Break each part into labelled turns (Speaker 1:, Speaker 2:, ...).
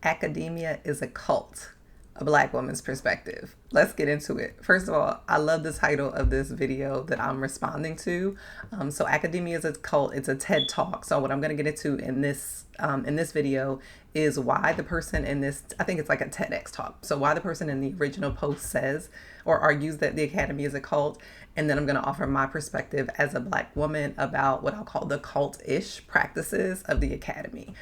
Speaker 1: Academia is a cult, a Black woman's perspective. Let's get into it. First of all, I love the title of this video that I'm responding to. So Academia is a cult. It's a TED talk. So what I'm going to get into in this video is why the person in this, I think it's like a TEDx talk. So why the person in the original post says or argues that the Academy is a cult. And then I'm going to offer my perspective as a Black woman about what I'll call the cultish practices of the Academy.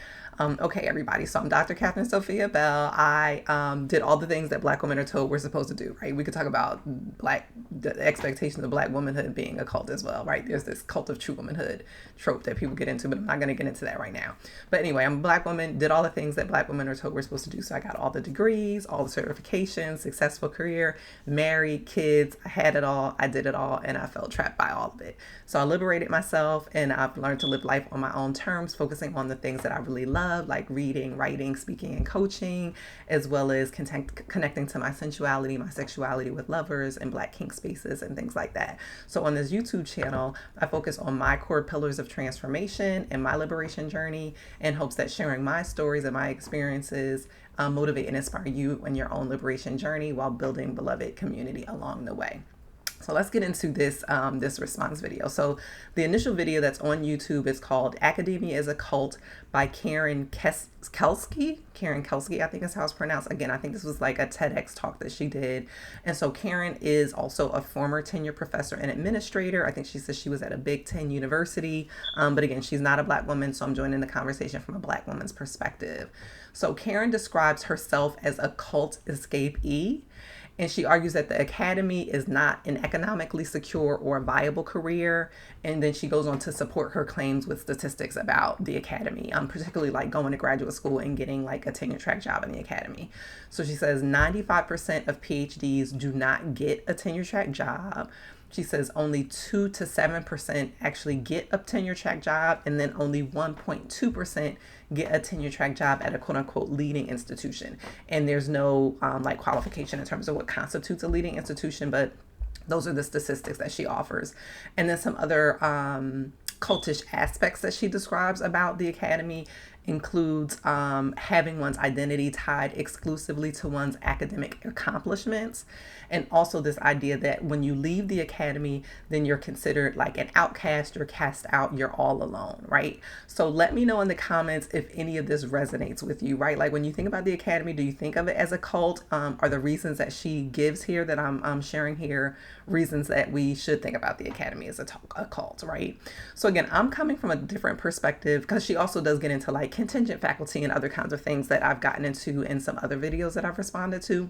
Speaker 1: Okay, everybody. So I'm Dr. Catherine Sophia Bell. I did all the things that Black women are told we're supposed to do, right? We could talk about the expectations of Black womanhood being a cult as well, right? There's this cult of true womanhood trope that people get into, but I'm not going to get into that right now. But anyway, I'm a Black woman, did all the things that Black women are told we're supposed to do. So I got all the degrees, all the certifications, successful career, married, kids. I had it all. I did it all, and I felt trapped by all of it. So I liberated myself, and I've learned to live life on my own terms, focusing on the things that I really love, like reading, writing, speaking, and coaching, as well as connecting to my sensuality, my sexuality with lovers and Black kink spaces and things like that. So on this YouTube channel, I focus on my core pillars of transformation and my liberation journey in hopes that sharing my stories and my experiences motivate and inspire you in your own liberation journey while building beloved community along the way. So let's get into this this response video. So the initial video that's on YouTube is called Academia is a Cult by Karen Kelsky. Karen Kelsky, I think is how it's pronounced. Again, I think this was like a TEDx talk that she did. And so Karen is also a former tenure professor and administrator. I think she says she was at a Big 10 university. But again, she's not a Black woman, so I'm joining the conversation from a Black woman's perspective. So Karen describes herself as a cult escapee. And she argues that the Academy is not an economically secure or viable career. And then she goes on to support her claims with statistics about the Academy, particularly like going to graduate school and getting like a tenure track job in the Academy. So she says 95% of PhDs do not get a tenure track job. She says only 2 to 7% actually get a tenure track job, and then only 1.2% get a tenure track job at a quote unquote leading institution. And there's no like qualification in terms of what constitutes a leading institution, but those are the statistics that she offers. And then some other cultish aspects that she describes about the Academy includes having one's identity tied exclusively to one's academic accomplishments, and also this idea that when you leave the Academy, then you're considered like an outcast, you're cast out, you're all alone, right? So let me know in the comments if any of this resonates with you, right? Like when you think about the Academy, do you think of it as a cult? Are the reasons that she gives here that I'm sharing here reasons that we should think about the Academy as a cult, right? So again, I'm coming from a different perspective because she also does get into like contingent faculty and other kinds of things that I've gotten into in some other videos that I've responded to.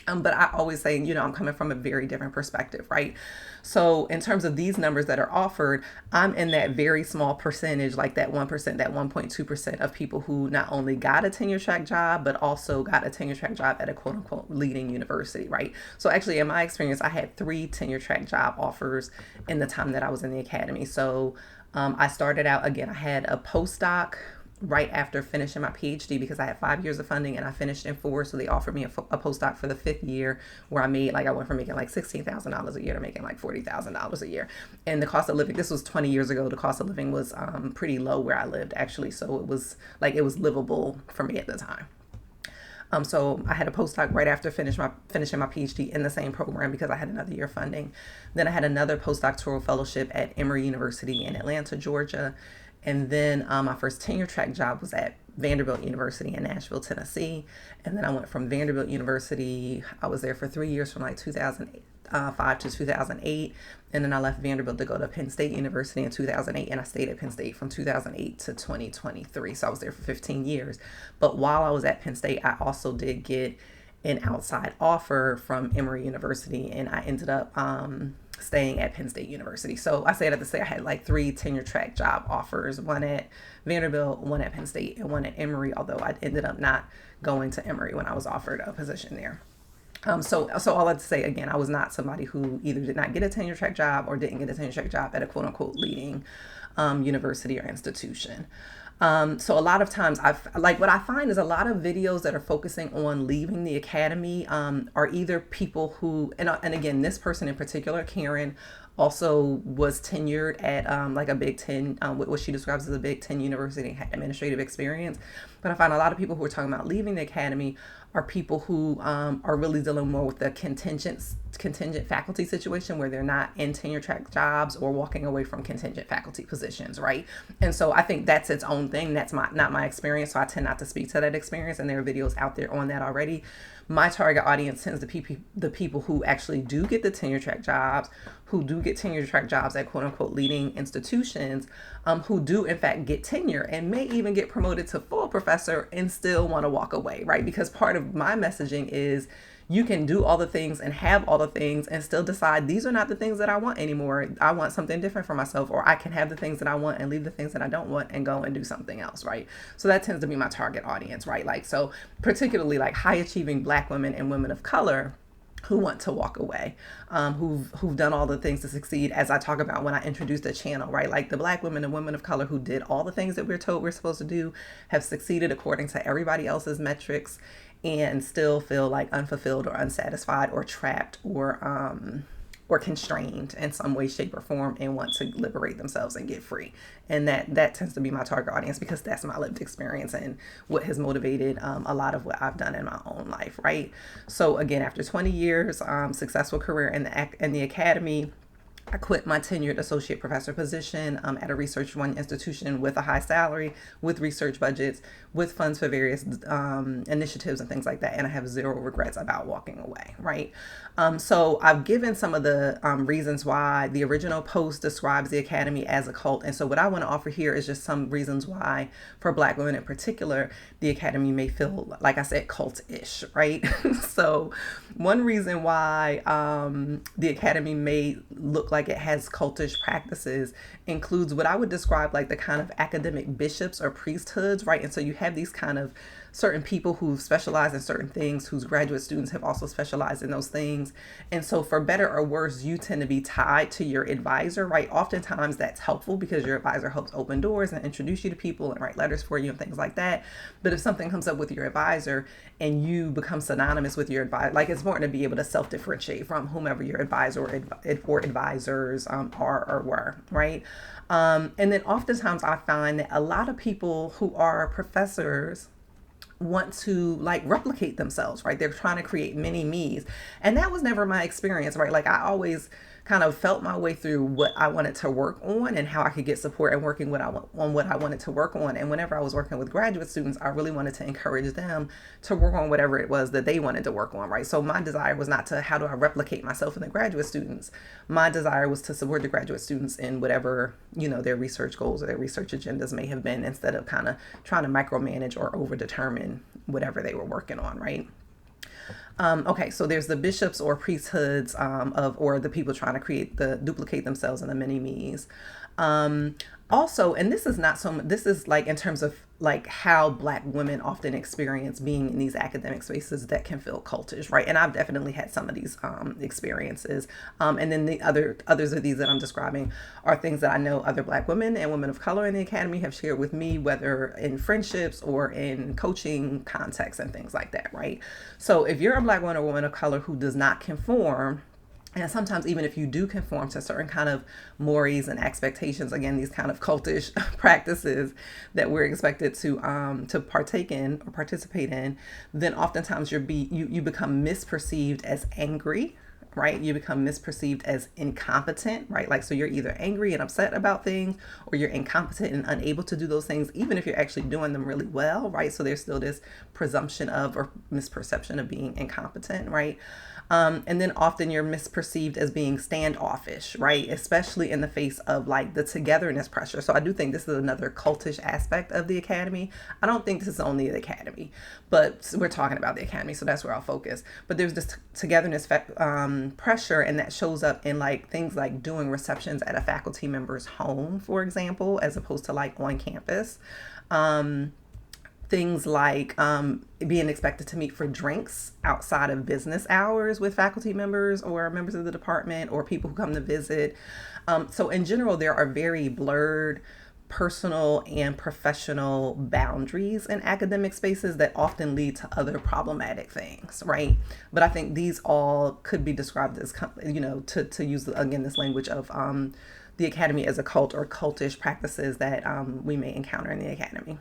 Speaker 1: But I always say, I'm coming from a very different perspective, right? So in terms of these numbers that are offered, I'm in that very small percentage, like that 1%, that 1.2% of people who not only got a tenure track job, but also got a tenure track job at a quote unquote leading university, right? So actually in my experience, I had 3 tenure track job offers in the time that I was in the Academy. So I started out, again, I had a postdoc right after finishing my PhD because I had 5 years of funding and I finished in 4. So they offered me a postdoc for the 5th year where I went from making like $16,000 a year to making like $40,000 a year. And the cost of living, this was 20 years ago, the cost of living was pretty low where I lived actually. So it was livable for me at the time. So I had a postdoc right after finishing my PhD in the same program because I had another year funding. Then I had another postdoctoral fellowship at Emory University in Atlanta, Georgia. And then my first tenure track job was at Vanderbilt University in Nashville, Tennessee. And then I went from Vanderbilt University, I was there for 3 years from like 2005 to 2008. And then I left Vanderbilt to go to Penn State University in 2008. And I stayed at Penn State from 2008 to 2023. So I was there for 15 years. But while I was at Penn State, I also did get an outside offer from Emory University. And I ended up staying at Penn State University. So I say that to say I had like 3 tenure track job offers, one at Vanderbilt, one at Penn State, and one at Emory, although I ended up not going to Emory when I was offered a position there. So all that to say, again, I was not somebody who either did not get a tenure track job or didn't get a tenure track job at a quote unquote leading university or institution. So a lot of times what I find is a lot of videos that are focusing on leaving the Academy are either people who, and again, this person in particular, Karen, also was tenured at like a Big 10, what she describes as a Big 10 university, had administrative experience. But I find a lot of people who are talking about leaving the academy are people who are really dealing more with the contingent faculty situation where they're not in tenure track jobs or walking away from contingent faculty positions, right? And so I think that's its own thing. That's not my experience, so I tend not to speak to that experience, and there are videos out there on that already. My target audience tends to be the people who actually do get the tenure track jobs, who do get tenure track jobs at quote unquote leading institutions, who do in fact get tenure and may even get promoted to full professor and still want to walk away, right? Because part of my messaging is you can do all the things and have all the things and still decide these are not the things that I want anymore. I want something different for myself, or I can have the things that I want and leave the things that I don't want and go and do something else, right? So that tends to be my target audience, right? Like, so particularly like high achieving Black women and women of color who want to walk away, who've done all the things to succeed, as I talk about when I introduced the channel, right? Like the Black women and women of color who did all the things that we're told we're supposed to do, have succeeded according to everybody else's metrics, and still feel like unfulfilled or unsatisfied or trapped or constrained in some way, shape, or form, and want to liberate themselves and get free. And that tends to be my target audience because that's my lived experience and what has motivated a lot of what I've done in my own life, right? So again, after 20 years, successful career in the academy, I quit my tenured associate professor position at a research-run institution with a high salary, with research budgets, with funds for various initiatives and things like that. And I have zero regrets about walking away, right? So I've given some of the reasons why the original post describes the academy as a cult. And so what I want to offer here is just some reasons why, for Black women in particular, the academy may feel, like I said, cult-ish, right? So one reason why the academy may look like it has cultish practices includes what I would describe like the kind of academic bishops or priesthoods, right? And so you have these kind of certain people who specialize in certain things, whose graduate students have also specialized in those things. And so for better or worse, you tend to be tied to your advisor, right? Oftentimes that's helpful because your advisor helps open doors and introduce you to people and write letters for you and things like that. But if something comes up with your advisor and you become synonymous with your advisor, like it's important to be able to self-differentiate from whomever your advisor or advisors are or were, right? And then oftentimes I find that a lot of people who are professors want to like replicate themselves, right? They're trying to create mini me's. And that was never my experience, right? Like I always kind of felt my way through what I wanted to work on and how I could get support and working on what I wanted to work on. And whenever I was working with graduate students, I really wanted to encourage them to work on whatever it was that they wanted to work on, right? So my desire was not to, how do I replicate myself in the graduate students? My desire was to support the graduate students in whatever, you know, their research goals or their research agendas may have been, instead of kind of trying to micromanage or over-determine whatever they were working on, right? Okay, so there's the bishops or priesthoods or the people trying to duplicate themselves in the mini me's. Also, and this is not so much, this is like in terms of like how Black women often experience being in these academic spaces that can feel cultish, right? And I've definitely had some of these experiences. And then the others of these that I'm describing are things that I know other Black women and women of color in the academy have shared with me, whether in friendships or in coaching contexts and things like that, right? So if you're a Black woman or woman of color who does not conform, and sometimes even if you do conform to certain kind of mores and expectations, again, these kind of cultish practices that we're expected to partake in or participate in, then oftentimes you become misperceived as angry, right? You become misperceived as incompetent, right? Like, so you're either angry and upset about things, or you're incompetent and unable to do those things, even if you're actually doing them really well, right? So there's still this presumption of or misperception of being incompetent, right? And then often you're misperceived as being standoffish, right? Especially in the face of like the togetherness pressure. So I do think this is another cultish aspect of the academy. I don't think this is only the academy, but we're talking about the academy, so that's where I'll focus. But there's this togetherness pressure, and that shows up in like things like doing receptions at a faculty member's home, for example, as opposed to like on campus. Things like being expected to meet for drinks outside of business hours with faculty members or members of the department or people who come to visit. So in general, there are very blurred personal and professional boundaries in academic spaces that often lead to other problematic things, right? But I think these all could be described as, you know, to use, again, this language of the academy as a cult or cultish practices that we may encounter in the academy.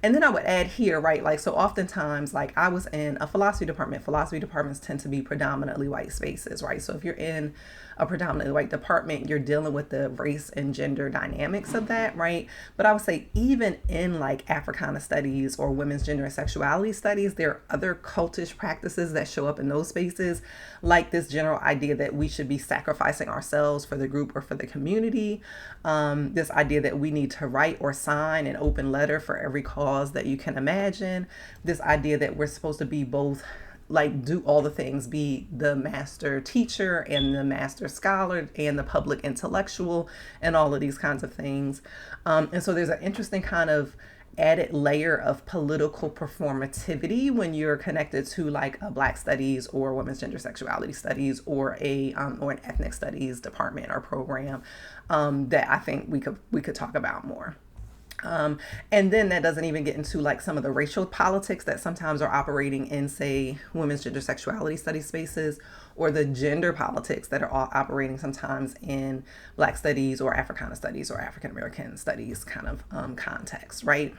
Speaker 1: And then I would add here, right? Like, so oftentimes, like I was in a philosophy department. Philosophy departments tend to be predominantly white spaces, right? So if you're in a predominantly white department, you're dealing with the race and gender dynamics of that, right? But I would say even in like Africana studies or women's gender and sexuality studies, there are other cultish practices that show up in those spaces, like this general idea that we should be sacrificing ourselves for the group or for the community. This idea that we need to write or sign an open letter for every cause that you can imagine. This idea that we're supposed to be both, like, do all the things, be the master teacher and the master scholar and the public intellectual and all of these kinds of things. And so there's an interesting kind of added layer of political performativity when you're connected to like a Black studies or women's gender sexuality studies or or an ethnic studies department or program, that I think we could talk about more. And then that doesn't even get into like some of the racial politics that sometimes are operating in, say, women's gender sexuality studies spaces, or the gender politics that are all operating sometimes in Black studies or Africana studies or African American studies kind of context, right?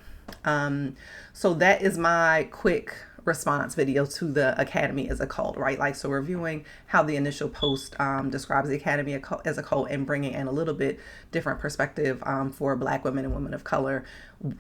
Speaker 1: So that is my quick response video to the Academy as a cult, right? Like, so reviewing how the initial post describes the Academy as a cult and bringing in a little bit different perspective for Black women and women of color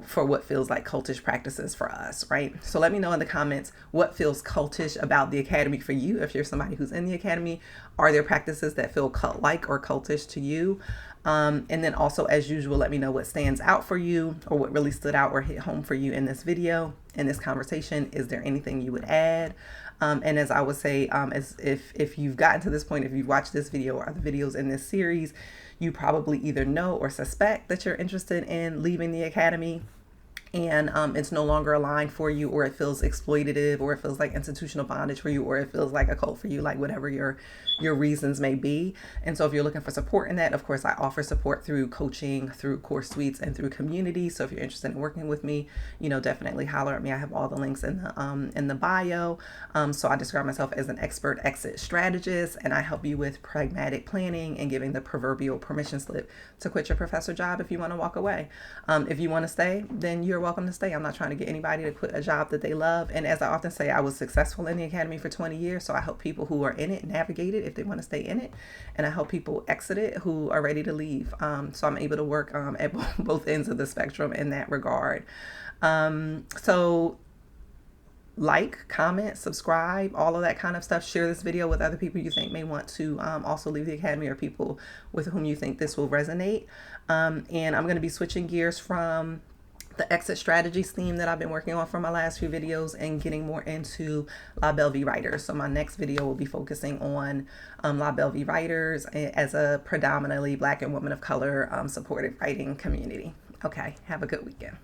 Speaker 1: for what feels like cultish practices for us, right? So let me know in the comments what feels cultish about the Academy for you. If you're somebody who's in the Academy, are there practices that feel cult-like or cultish to you? And then also, as usual, let me know what stands out for you or what really stood out or hit home for you in this video, in this conversation. Is there anything you would add? And as I would say, as if you've gotten to this point, if you've watched this video or other videos in this series, you probably either know or suspect that you're interested in leaving the Academy, and it's no longer aligned for you, or it feels exploitative, or it feels like institutional bondage for you, or it feels like a cult for you, like whatever your reasons may be. And so if you're looking for support in that, of course, I offer support through coaching, through course suites, and through community. So if you're interested in working with me, definitely holler at me. I have all the links in the bio. So I describe myself as an expert exit strategist, and I help you with pragmatic planning and giving the proverbial permission slip to quit your professor job if you want to walk away. If you want to stay, then you're welcome to stay. I'm not trying to get anybody to quit a job that they love. And as I often say, I was successful in the Academy for 20 years. So I help people who are in it navigate it if they want to stay in it. And I help people exit it who are ready to leave. So I'm able to work at both ends of the spectrum in that regard. So like, comment, subscribe, all of that kind of stuff. Share this video with other people you think may want to also leave the Academy, or people with whom you think this will resonate. And I'm going to be switching gears from the exit strategies theme that I've been working on for my last few videos and getting more into libel v. writers. So my next video will be focusing on libel v. writers as a predominantly Black and women of color supported writing community. Okay, have a good weekend.